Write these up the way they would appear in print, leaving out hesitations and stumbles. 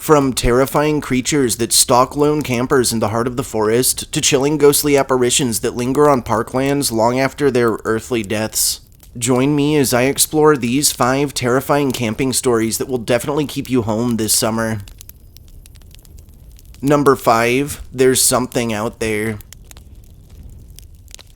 From terrifying creatures that stalk lone campers in the heart of the forest, to chilling ghostly apparitions that linger on parklands long after their earthly deaths. Join me as I explore these 5 terrifying camping stories that will definitely keep you home this summer. Number 5, there's something out there.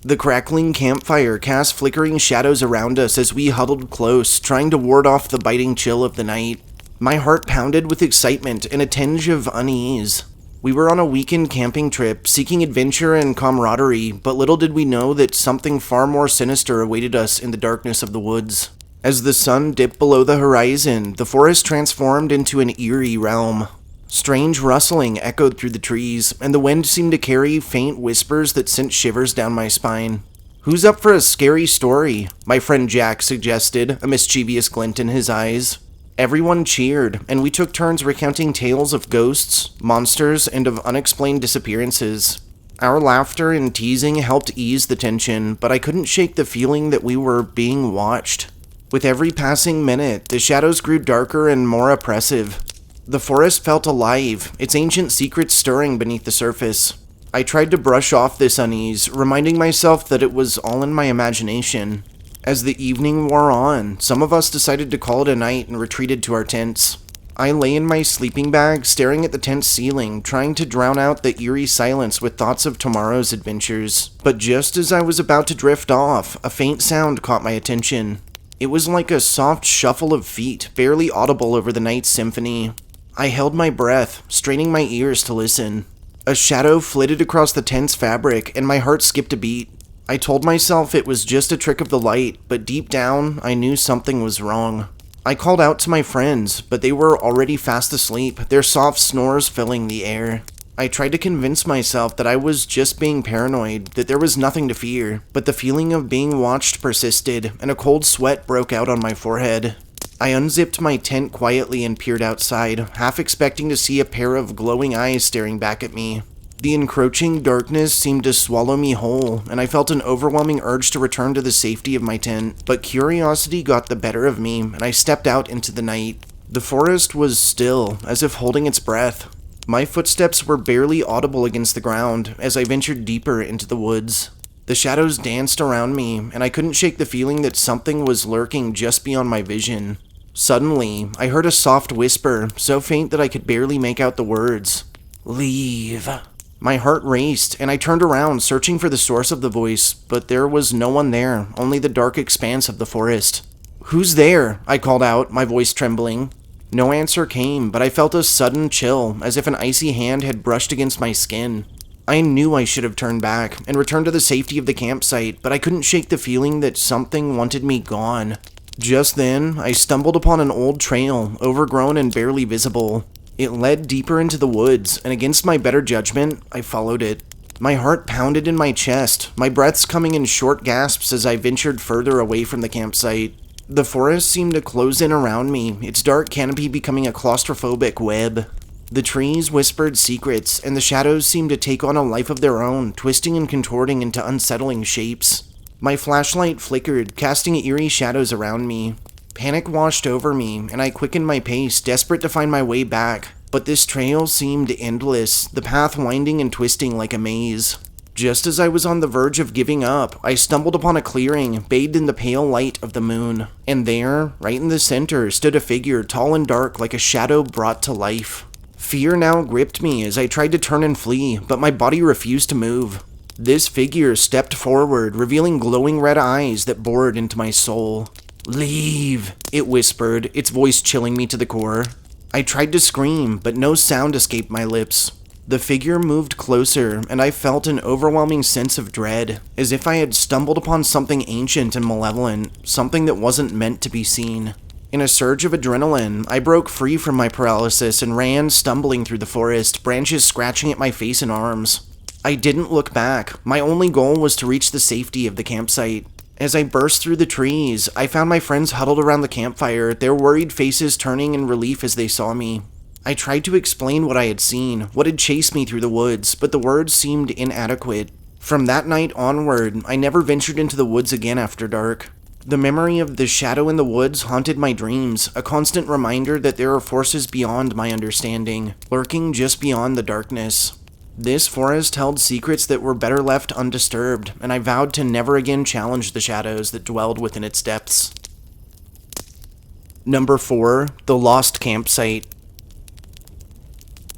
The crackling campfire cast flickering shadows around us as we huddled close, trying to ward off the biting chill of the night. My heart pounded with excitement and a tinge of unease. We were on a weekend camping trip, seeking adventure and camaraderie, but little did we know that something far more sinister awaited us in the darkness of the woods. As the sun dipped below the horizon, the forest transformed into an eerie realm. Strange rustling echoed through the trees, and the wind seemed to carry faint whispers that sent shivers down my spine. "Who's up for a scary story?" my friend Jack suggested, a mischievous glint in his eyes. Everyone cheered, and we took turns recounting tales of ghosts, monsters, and of unexplained disappearances. Our laughter and teasing helped ease the tension, but I couldn't shake the feeling that we were being watched. With every passing minute, the shadows grew darker and more oppressive. The forest felt alive, its ancient secrets stirring beneath the surface. I tried to brush off this unease, reminding myself that it was all in my imagination. As the evening wore on, some of us decided to call it a night and retreated to our tents. I lay in my sleeping bag, staring at the tent ceiling, trying to drown out the eerie silence with thoughts of tomorrow's adventures. But just as I was about to drift off, a faint sound caught my attention. It was like a soft shuffle of feet, barely audible over the night's symphony. I held my breath, straining my ears to listen. A shadow flitted across the tent's fabric, and my heart skipped a beat. I told myself it was just a trick of the light, but deep down, I knew something was wrong. I called out to my friends, but they were already fast asleep, their soft snores filling the air. I tried to convince myself that I was just being paranoid, that there was nothing to fear, but the feeling of being watched persisted, and a cold sweat broke out on my forehead. I unzipped my tent quietly and peered outside, half expecting to see a pair of glowing eyes staring back at me. The encroaching darkness seemed to swallow me whole, and I felt an overwhelming urge to return to the safety of my tent. But curiosity got the better of me, and I stepped out into the night. The forest was still, as if holding its breath. My footsteps were barely audible against the ground as I ventured deeper into the woods. The shadows danced around me, and I couldn't shake the feeling that something was lurking just beyond my vision. Suddenly, I heard a soft whisper, so faint that I could barely make out the words. "Leave." My heart raced, and I turned around, searching for the source of the voice, but there was no one there, only the dark expanse of the forest. "Who's there?" I called out, my voice trembling. No answer came, but I felt a sudden chill, as if an icy hand had brushed against my skin. I knew I should have turned back, and returned to the safety of the campsite, but I couldn't shake the feeling that something wanted me gone. Just then, I stumbled upon an old trail, overgrown and barely visible. It led deeper into the woods, and against my better judgment, I followed it. My heart pounded in my chest, my breaths coming in short gasps as I ventured further away from the campsite. The forest seemed to close in around me, its dark canopy becoming a claustrophobic web. The trees whispered secrets, and the shadows seemed to take on a life of their own, twisting and contorting into unsettling shapes. My flashlight flickered, casting eerie shadows around me. Panic washed over me, and I quickened my pace, desperate to find my way back. But this trail seemed endless, the path winding and twisting like a maze. Just as I was on the verge of giving up, I stumbled upon a clearing, bathed in the pale light of the moon. And there, right in the center, stood a figure tall and dark like a shadow brought to life. Fear now gripped me as I tried to turn and flee, but my body refused to move. This figure stepped forward, revealing glowing red eyes that bored into my soul. "Leave," it whispered, its voice chilling me to the core. I tried to scream, but no sound escaped my lips. The figure moved closer, and I felt an overwhelming sense of dread, as if I had stumbled upon something ancient and malevolent, something that wasn't meant to be seen. In a surge of adrenaline, I broke free from my paralysis and ran, stumbling through the forest, branches scratching at my face and arms. I didn't look back. My only goal was to reach the safety of the campsite. As I burst through the trees, I found my friends huddled around the campfire, their worried faces turning in relief as they saw me. I tried to explain what I had seen, what had chased me through the woods, but the words seemed inadequate. From that night onward, I never ventured into the woods again after dark. The memory of the shadow in the woods haunted my dreams, a constant reminder that there are forces beyond my understanding, lurking just beyond the darkness. This forest held secrets that were better left undisturbed, and I vowed to never again challenge the shadows that dwelled within its depths. Number 4, the Lost Gampsite.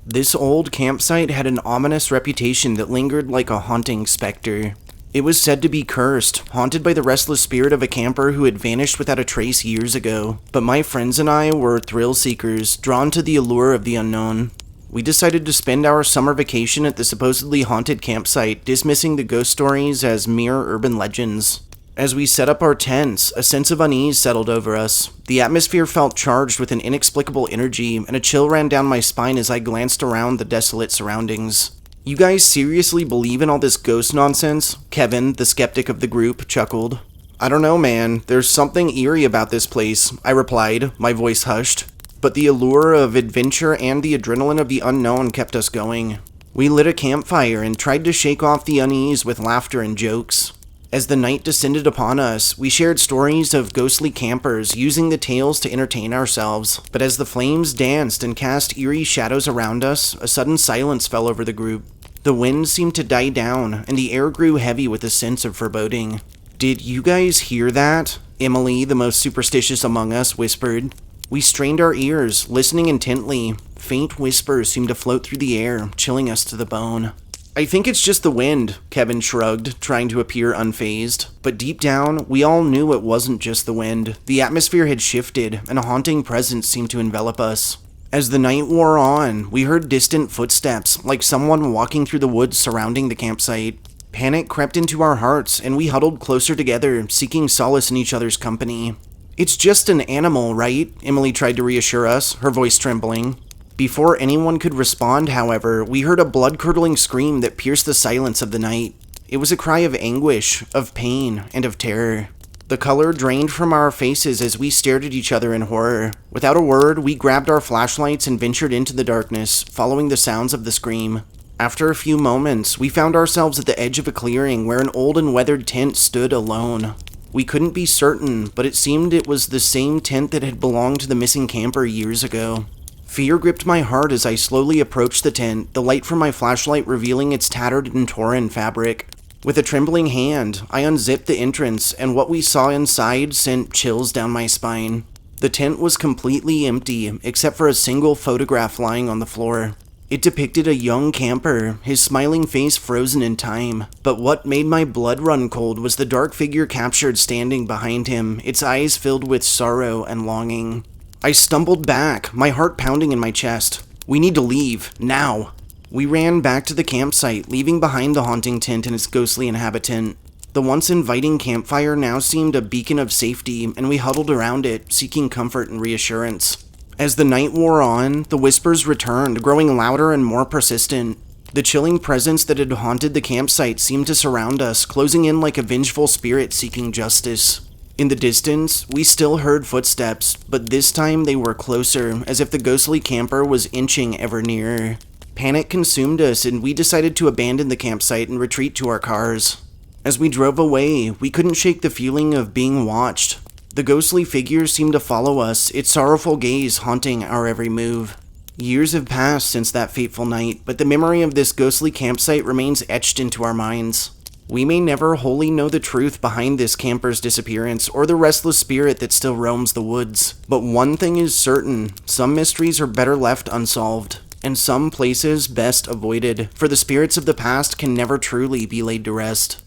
This old campsite had an ominous reputation that lingered like a haunting specter. It was said to be cursed, haunted by the restless spirit of a camper who had vanished without a trace years ago. But my friends and I were thrill seekers, drawn to the allure of the unknown. We decided to spend our summer vacation at the supposedly haunted campsite, dismissing the ghost stories as mere urban legends. As we set up our tents, a sense of unease settled over us. The atmosphere felt charged with an inexplicable energy, and a chill ran down my spine as I glanced around the desolate surroundings. "You guys seriously believe in all this ghost nonsense?" Kevin, the skeptic of the group, chuckled. "I don't know, man. There's something eerie about this place," I replied, my voice hushed. But the allure of adventure and the adrenaline of the unknown kept us going. We lit a campfire and tried to shake off the unease with laughter and jokes. As the night descended upon us, we shared stories of ghostly campers, using the tales to entertain ourselves. But as the flames danced and cast eerie shadows around us, a sudden silence fell over the group. The wind seemed to die down, and the air grew heavy with a sense of foreboding. "Did you guys hear that?" Emily, the most superstitious among us, whispered. We strained our ears, listening intently. Faint whispers seemed to float through the air, chilling us to the bone. "I think it's just the wind," Kevin shrugged, trying to appear unfazed. But deep down, we all knew it wasn't just the wind. The atmosphere had shifted, and a haunting presence seemed to envelop us. As the night wore on, we heard distant footsteps, like someone walking through the woods surrounding the campsite. Panic crept into our hearts, and we huddled closer together, seeking solace in each other's company. "It's just an animal, right?" Emily tried to reassure us, her voice trembling. Before anyone could respond, however, we heard a blood-curdling scream that pierced the silence of the night. It was a cry of anguish, of pain, and of terror. The color drained from our faces as we stared at each other in horror. Without a word, we grabbed our flashlights and ventured into the darkness, following the sounds of the scream. After a few moments, we found ourselves at the edge of a clearing where an old and weathered tent stood alone. We couldn't be certain, but it seemed it was the same tent that had belonged to the missing camper years ago. Fear gripped my heart as I slowly approached the tent, the light from my flashlight revealing its tattered and torn fabric. With a trembling hand, I unzipped the entrance, and what we saw inside sent chills down my spine. The tent was completely empty, except for a single photograph lying on the floor. It depicted a young camper, his smiling face frozen in time. But what made my blood run cold was the dark figure captured standing behind him, its eyes filled with sorrow and longing. I stumbled back, my heart pounding in my chest. "We need to leave, now." We ran back to the campsite, leaving behind the haunting tent and its ghostly inhabitant. The once inviting campfire now seemed a beacon of safety, and we huddled around it, seeking comfort and reassurance. As the night wore on, the whispers returned, growing louder and more persistent. The chilling presence that had haunted the campsite seemed to surround us, closing in like a vengeful spirit seeking justice. In the distance, we still heard footsteps, but this time they were closer, as if the ghostly camper was inching ever nearer. Panic consumed us, and we decided to abandon the campsite and retreat to our cars. As we drove away, we couldn't shake the feeling of being watched. The ghostly figure seemed to follow us, its sorrowful gaze haunting our every move. Years have passed since that fateful night, but the memory of this ghostly campsite remains etched into our minds. We may never wholly know the truth behind this camper's disappearance or the restless spirit that still roams the woods. But one thing is certain, some mysteries are better left unsolved, and some places best avoided, for the spirits of the past can never truly be laid to rest.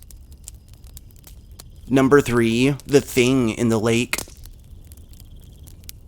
Number 3, the thing in the lake.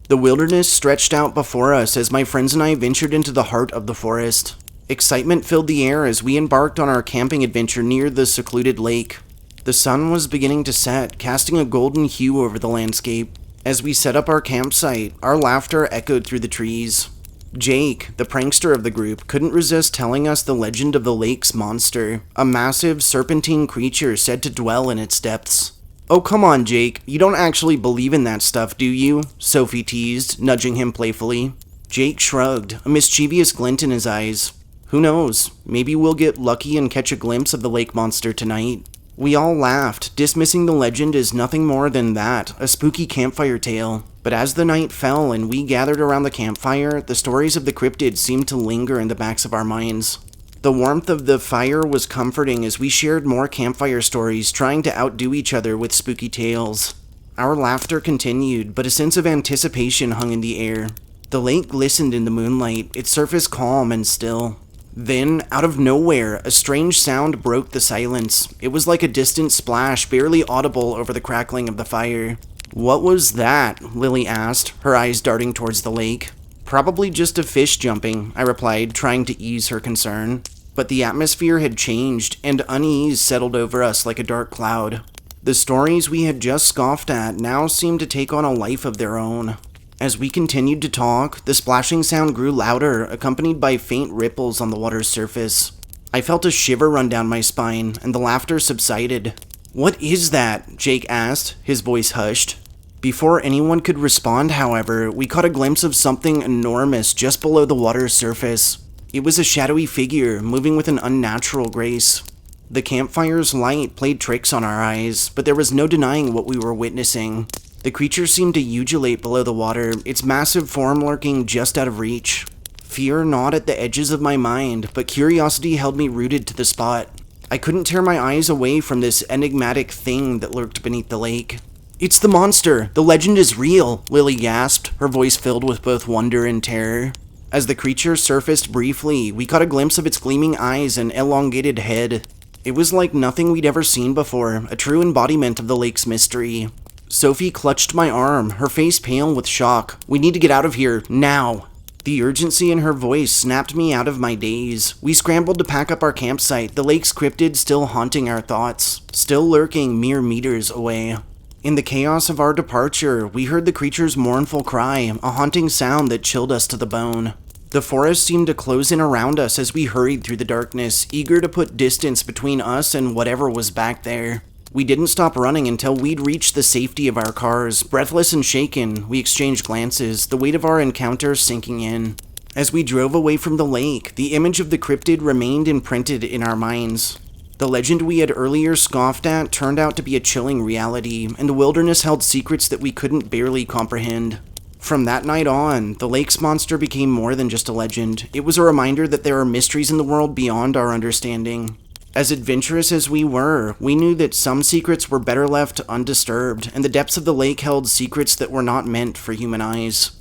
The wilderness stretched out before us as my friends and I ventured into the heart of the forest. Excitement filled the air as we embarked on our camping adventure near the secluded lake. The sun was beginning to set, casting a golden hue over the landscape. As we set up our campsite, our laughter echoed through the trees. Jake, the prankster of the group, couldn't resist telling us the legend of the lake's monster, a massive serpentine creature said to dwell in its depths. "Oh, come on, Jake. You don't actually believe in that stuff, do you?" Sophie teased, nudging him playfully. Jake shrugged, a mischievous glint in his eyes. "Who knows? Maybe we'll get lucky and catch a glimpse of the lake monster tonight." We all laughed, dismissing the legend as nothing more than that, a spooky campfire tale. But as the night fell and we gathered around the campfire, the stories of the cryptid seemed to linger in the backs of our minds. The warmth of the fire was comforting as we shared more campfire stories, trying to outdo each other with spooky tales. Our laughter continued, but a sense of anticipation hung in the air. The lake glistened in the moonlight, its surface calm and still. Then, out of nowhere, a strange sound broke the silence. It was like a distant splash, barely audible over the crackling of the fire. "What was that?" Lily asked, her eyes darting towards the lake. "Probably just a fish jumping," I replied, trying to ease her concern. But the atmosphere had changed, and unease settled over us like a dark cloud. The stories we had just scoffed at now seemed to take on a life of their own. As we continued to talk, the splashing sound grew louder, accompanied by faint ripples on the water's surface. I felt a shiver run down my spine, and the laughter subsided. "What is that?" Jake asked, his voice hushed. Before anyone could respond, however, we caught a glimpse of something enormous just below the water's surface. It was a shadowy figure, moving with an unnatural grace. The campfire's light played tricks on our eyes, but there was no denying what we were witnessing. The creature seemed to undulate below the water, its massive form lurking just out of reach. Fear gnawed at the edges of my mind, but curiosity held me rooted to the spot. I couldn't tear my eyes away from this enigmatic thing that lurked beneath the lake. "It's the monster! The legend is real!" Lily gasped, her voice filled with both wonder and terror. As the creature surfaced briefly, we caught a glimpse of its gleaming eyes and elongated head. It was like nothing we'd ever seen before, a true embodiment of the lake's mystery. Sophie clutched my arm, her face pale with shock. "We need to get out of here, now!" The urgency in her voice snapped me out of my daze. We scrambled to pack up our campsite, the lake's cryptid still haunting our thoughts, still lurking mere meters away. In the chaos of our departure, we heard the creature's mournful cry, a haunting sound that chilled us to the bone. The forest seemed to close in around us as we hurried through the darkness, eager to put distance between us and whatever was back there. We didn't stop running until we'd reached the safety of our cars. Breathless and shaken, we exchanged glances, the weight of our encounter sinking in. As we drove away from the lake, the image of the cryptid remained imprinted in our minds. The legend we had earlier scoffed at turned out to be a chilling reality, and the wilderness held secrets that we couldn't barely comprehend. From that night on, the lake's monster became more than just a legend. It was a reminder that there are mysteries in the world beyond our understanding. As adventurous as we were, we knew that some secrets were better left undisturbed, and the depths of the lake held secrets that were not meant for human eyes.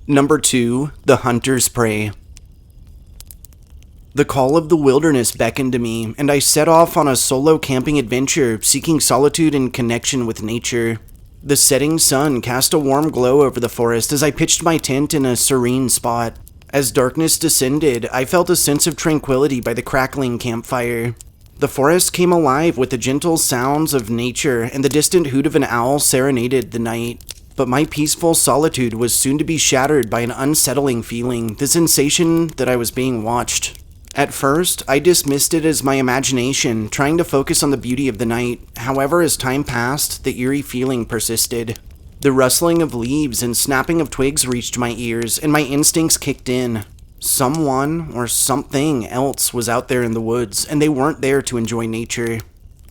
Number 2. The Hunter's Prey. The call of the wilderness beckoned to me, and I set off on a solo camping adventure, seeking solitude and connection with nature. The setting sun cast a warm glow over the forest as I pitched my tent in a serene spot. As darkness descended, I felt a sense of tranquility by the crackling campfire. The forest came alive with the gentle sounds of nature, and the distant hoot of an owl serenaded the night. But my peaceful solitude was soon to be shattered by an unsettling feeling, the sensation that I was being watched. At first, I dismissed it as my imagination, trying to focus on the beauty of the night. However, as time passed, the eerie feeling persisted. The rustling of leaves and snapping of twigs reached my ears, and my instincts kicked in. Someone or something else was out there in the woods, and they weren't there to enjoy nature.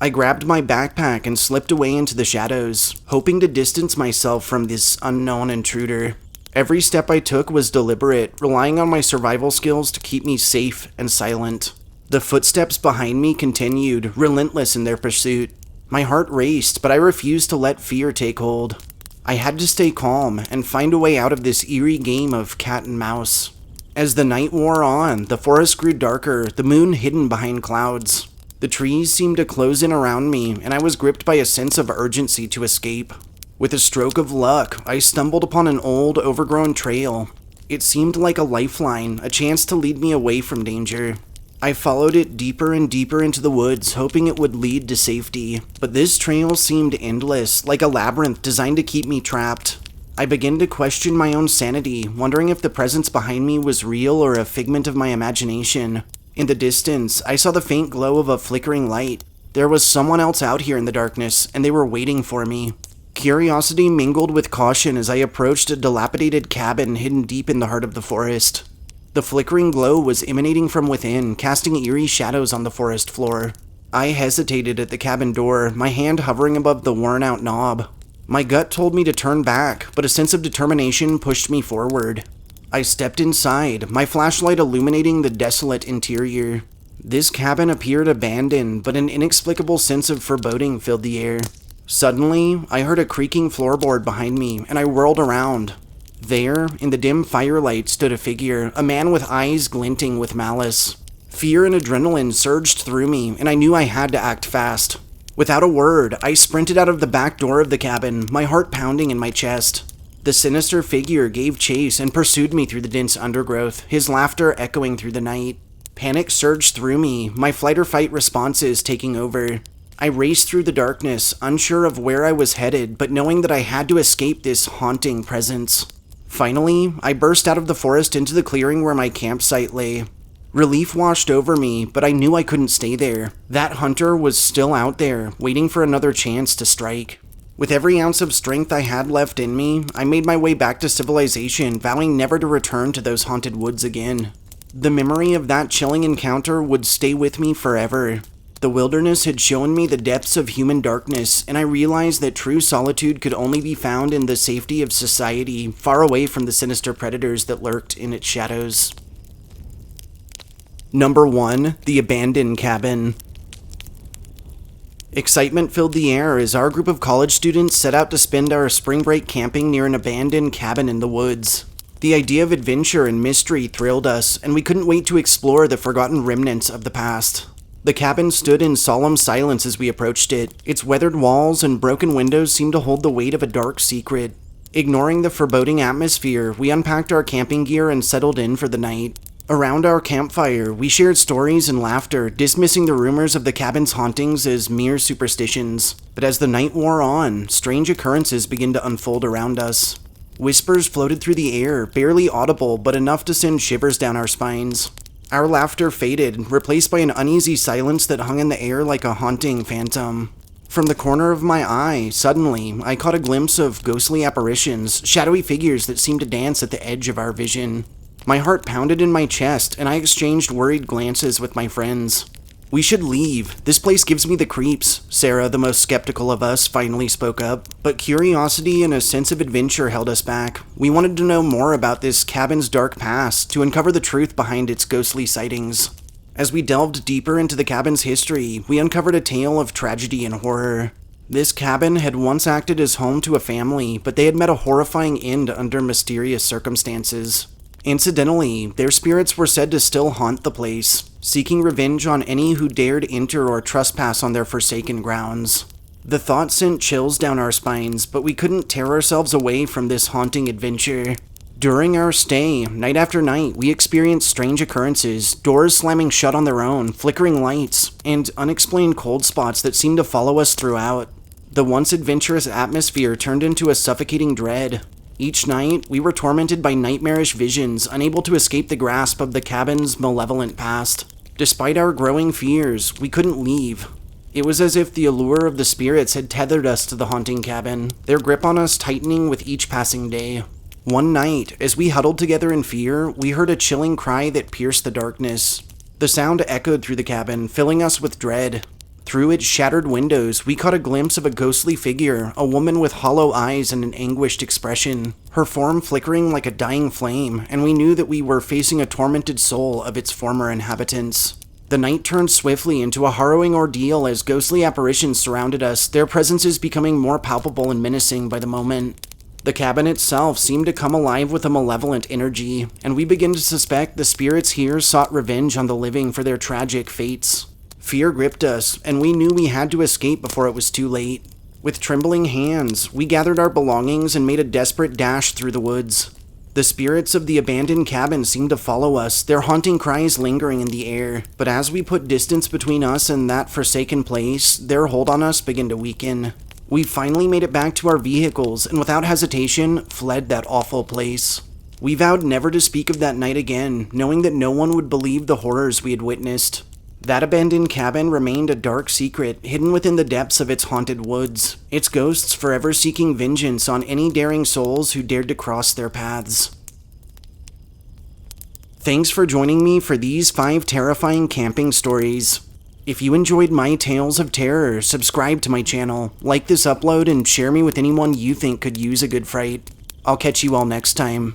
I grabbed my backpack and slipped away into the shadows, hoping to distance myself from this unknown intruder. Every step I took was deliberate, relying on my survival skills to keep me safe and silent. The footsteps behind me continued, relentless in their pursuit. My heart raced, but I refused to let fear take hold. I had to stay calm and find a way out of this eerie game of cat and mouse. As the night wore on, the forest grew darker, the moon hidden behind clouds. The trees seemed to close in around me, and I was gripped by a sense of urgency to escape. With a stroke of luck, I stumbled upon an old, overgrown trail. It seemed like a lifeline, a chance to lead me away from danger. I followed it deeper and deeper into the woods, hoping it would lead to safety. But this trail seemed endless, like a labyrinth designed to keep me trapped. I began to question my own sanity, wondering if the presence behind me was real or a figment of my imagination. In the distance, I saw the faint glow of a flickering light. There was someone else out here in the darkness, and they were waiting for me. Curiosity mingled with caution as I approached a dilapidated cabin hidden deep in the heart of the forest. The flickering glow was emanating from within, casting eerie shadows on the forest floor. I hesitated at the cabin door, my hand hovering above the worn-out knob. My gut told me to turn back, but a sense of determination pushed me forward. I stepped inside, my flashlight illuminating the desolate interior. This cabin appeared abandoned, but an inexplicable sense of foreboding filled the air. Suddenly, I heard a creaking floorboard behind me, and I whirled around. There, in the dim firelight, stood a figure, a man with eyes glinting with malice. Fear and adrenaline surged through me, and I knew I had to act fast. Without a word, I sprinted out of the back door of the cabin, my heart pounding in my chest. The sinister figure gave chase and pursued me through the dense undergrowth, his laughter echoing through the night. Panic surged through me, my flight-or-fight responses taking over. I raced through the darkness, unsure of where I was headed, but knowing that I had to escape this haunting presence. Finally, I burst out of the forest into the clearing where my campsite lay. Relief washed over me, but I knew I couldn't stay there. That hunter was still out there, waiting for another chance to strike. With every ounce of strength I had left in me, I made my way back to civilization, vowing never to return to those haunted woods again. The memory of that chilling encounter would stay with me forever. The wilderness had shown me the depths of human darkness, and I realized that true solitude could only be found in the safety of society, far away from the sinister predators that lurked in its shadows. Number 1. The Abandoned Cabin. Excitement filled the air as our group of college students set out to spend our spring break camping near an abandoned cabin in the woods. The idea of adventure and mystery thrilled us, and we couldn't wait to explore the forgotten remnants of the past. The cabin stood in solemn silence as we approached it. Its weathered walls and broken windows seemed to hold the weight of a dark secret. Ignoring the foreboding atmosphere, we unpacked our camping gear and settled in for the night. Around our campfire, we shared stories and laughter, dismissing the rumors of the cabin's hauntings as mere superstitions. But as the night wore on, strange occurrences began to unfold around us. Whispers floated through the air, barely audible but enough to send shivers down our spines. Our laughter faded, replaced by an uneasy silence that hung in the air like a haunting phantom. From the corner of my eye, suddenly, I caught a glimpse of ghostly apparitions, shadowy figures that seemed to dance at the edge of our vision. My heart pounded in my chest, and I exchanged worried glances with my friends. "We should leave. This place gives me the creeps," Sarah, the most skeptical of us, finally spoke up. But curiosity and a sense of adventure held us back. We wanted to know more about this cabin's dark past, to uncover the truth behind its ghostly sightings. As we delved deeper into the cabin's history, we uncovered a tale of tragedy and horror. This cabin had once acted as home to a family, but they had met a horrifying end under mysterious circumstances. Incidentally, their spirits were said to still haunt the place, seeking revenge on any who dared enter or trespass on their forsaken grounds. The thought sent chills down our spines, but we couldn't tear ourselves away from this haunting adventure. During our stay, night after night, we experienced strange occurrences, doors slamming shut on their own, flickering lights, and unexplained cold spots that seemed to follow us throughout. The once adventurous atmosphere turned into a suffocating dread. Each night, we were tormented by nightmarish visions, unable to escape the grasp of the cabin's malevolent past. Despite our growing fears, we couldn't leave. It was as if the allure of the spirits had tethered us to the haunting cabin, their grip on us tightening with each passing day. One night, as we huddled together in fear, we heard a chilling cry that pierced the darkness. The sound echoed through the cabin, filling us with dread. Through its shattered windows, we caught a glimpse of a ghostly figure, a woman with hollow eyes and an anguished expression, her form flickering like a dying flame, and we knew that we were facing a tormented soul of its former inhabitants. The night turned swiftly into a harrowing ordeal as ghostly apparitions surrounded us, their presences becoming more palpable and menacing by the moment. The cabin itself seemed to come alive with a malevolent energy, and we began to suspect the spirits here sought revenge on the living for their tragic fates. Fear gripped us, and we knew we had to escape before it was too late. With trembling hands, we gathered our belongings and made a desperate dash through the woods. The spirits of the abandoned cabin seemed to follow us, their haunting cries lingering in the air. But as we put distance between us and that forsaken place, their hold on us began to weaken. We finally made it back to our vehicles, and without hesitation, fled that awful place. We vowed never to speak of that night again, knowing that no one would believe the horrors we had witnessed. That abandoned cabin remained a dark secret, hidden within the depths of its haunted woods, its ghosts forever seeking vengeance on any daring souls who dared to cross their paths. Thanks for joining me for these 5 terrifying camping stories. If you enjoyed my tales of terror, subscribe to my channel, like this upload, and share me with anyone you think could use a good fright. I'll catch you all next time.